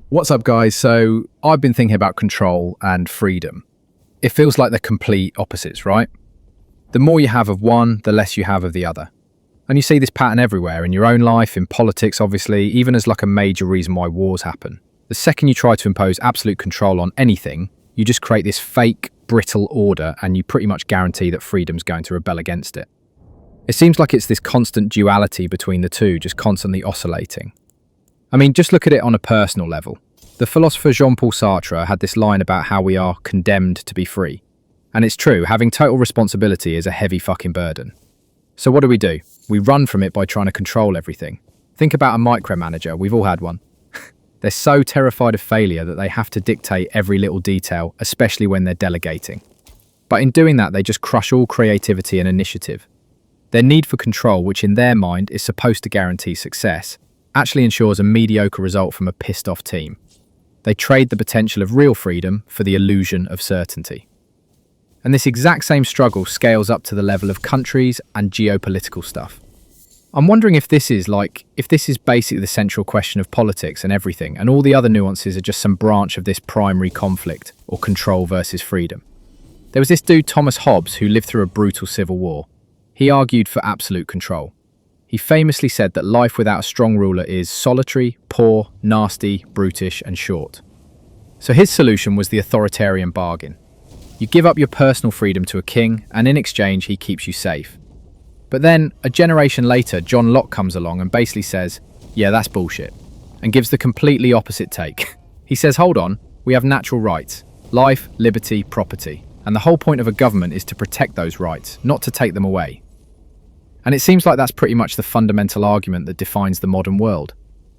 What's up, guys? So I've been thinking about control and freedom. It feels like they're complete opposites, right? The more you have of one, the less you have of the other. And you see this pattern everywhere, in your own life, in politics, obviously, even as like a major reason why wars happen. The second you try to impose absolute control on anything, you just create this fake, brittle order, and you pretty much guarantee that freedom's going to rebel against it. It seems like it's this constant duality between the two, just constantly oscillating. I mean, just look at it on a personal level. The philosopher Jean-Paul Sartre had this line about how we are condemned to be free. And it's true, having total responsibility is a heavy fucking burden. So what do? We run from it by trying to control everything. Think about a micromanager, we've all had one. They're so terrified of failure that they have to dictate every little detail, especially when they're delegating. But in doing that, they just crush all creativity and initiative. Their need for control, which in their mind is supposed to guarantee success, actually ensures a mediocre result from a pissed-off team. They trade the potential of real freedom for the illusion of certainty. And this exact same struggle scales up to the level of countries and geopolitical stuff. I'm wondering if this is basically the central question of politics and everything, and all the other nuances are just some branch of this primary conflict, or control versus freedom. There was this dude Thomas Hobbes who lived through a brutal civil war. He argued for absolute control. He famously said that life without a strong ruler is solitary, poor, nasty, brutish, and short. So his solution was the authoritarian bargain. You give up your personal freedom to a king, and in exchange he keeps you safe. But then, a generation later, John Locke comes along and basically says, yeah, that's bullshit, and gives the completely opposite take. He says, hold on, we have natural rights, life, liberty, property, and the whole point of a government is to protect those rights, not to take them away. And it seems like that's pretty much the fundamental argument that defines the modern world.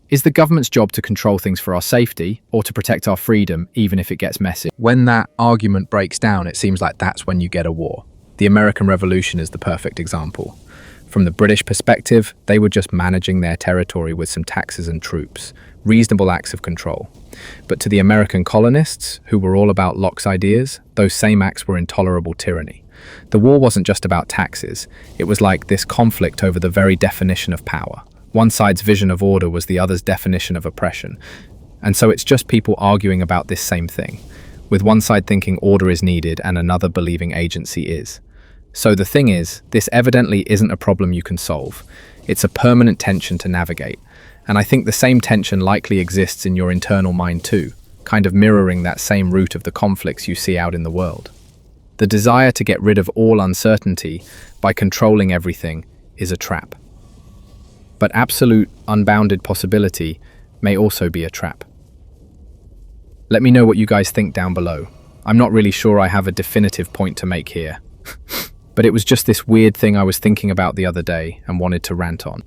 Is the government's job to control things for our safety, or to protect our freedom, even if it gets messy? When that argument breaks down, it seems like that's when you get a war. The American Revolution is the perfect example. From the British perspective, they were just managing their territory with some taxes and troops, reasonable acts of control. But to the American colonists, who were all about Locke's ideas, those same acts were intolerable tyranny. The war wasn't just about taxes, it was like this conflict over the very definition of power. One side's vision of order was the other's definition of oppression. And so it's just people arguing about this same thing, with one side thinking order is needed and another believing agency is. So the thing is, this evidently isn't a problem you can solve. It's a permanent tension to navigate. And I think the same tension likely exists in your internal mind too, kind of mirroring that same root of the conflicts you see out in the world. The desire to get rid of all uncertainty by controlling everything is a trap. But absolute, unbounded possibility may also be a trap. Let me know what you guys think down below. I'm not really sure I have a definitive point to make here. But it was just this weird thing I was thinking about the other day and wanted to rant on.